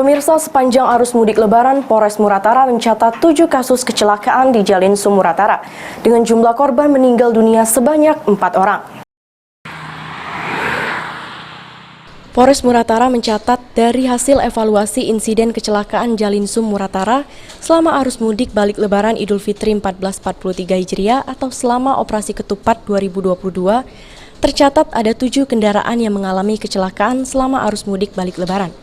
Pemirsa, sepanjang arus mudik Lebaran, Polres Muratara mencatat 7 kasus kecelakaan di Jalinsu Muratara dengan jumlah korban meninggal dunia sebanyak 4 orang. Polres Muratara mencatat dari hasil evaluasi insiden kecelakaan Jalinsu Muratara selama arus mudik balik Lebaran Idul Fitri 1443 Hijriah atau selama operasi ketupat 2022, tercatat ada 7 kendaraan yang mengalami kecelakaan selama arus mudik balik Lebaran,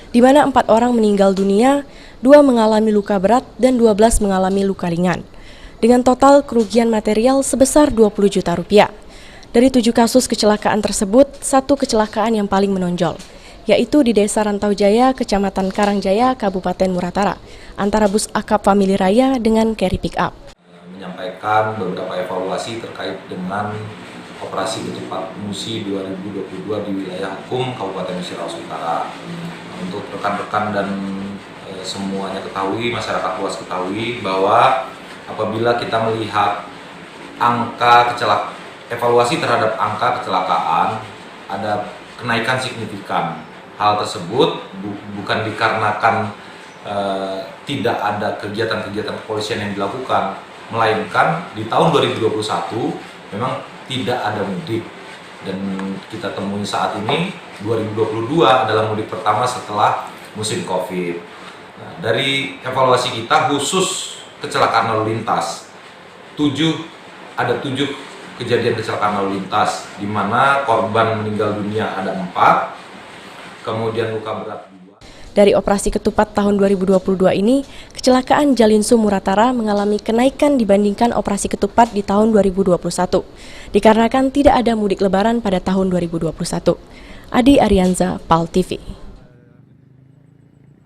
di mana 4 orang meninggal dunia, 2 mengalami luka berat, dan 12 mengalami luka ringan, dengan total kerugian material sebesar 20 juta rupiah. Dari 7 kasus kecelakaan tersebut, 1 kecelakaan yang paling menonjol, yaitu di Desa Rantau Jaya, Kecamatan Karangjaya, Kabupaten Muratara, antara bus akap Family Raya dengan carry pick-up. Menyampaikan beberapa evaluasi terkait dengan operasi ketupat Musi 2022 di wilayah hukum Kabupaten Ciraos Utara. Untuk rekan-rekan dan semuanya ketahui, masyarakat luas ketahui bahwa apabila kita melihat evaluasi terhadap angka kecelakaan ada kenaikan signifikan. Hal tersebut bukan dikarenakan tidak ada kegiatan-kegiatan kepolisian yang dilakukan, melainkan di tahun 2021 memang tidak ada mudik, dan kita temui saat ini 2022 adalah mudik pertama setelah musim Covid. Nah, dari evaluasi kita khusus kecelakaan lalu lintas, ada 7 kejadian kecelakaan lalu lintas, di mana korban meninggal dunia ada 4, kemudian luka berat 2. Dari operasi ketupat tahun 2022 ini, kecelakaan Jalinsu Muratara mengalami kenaikan dibandingkan operasi ketupat di tahun 2021, dikarenakan tidak ada mudik Lebaran pada tahun 2021. Adi Arianza, PAL TV.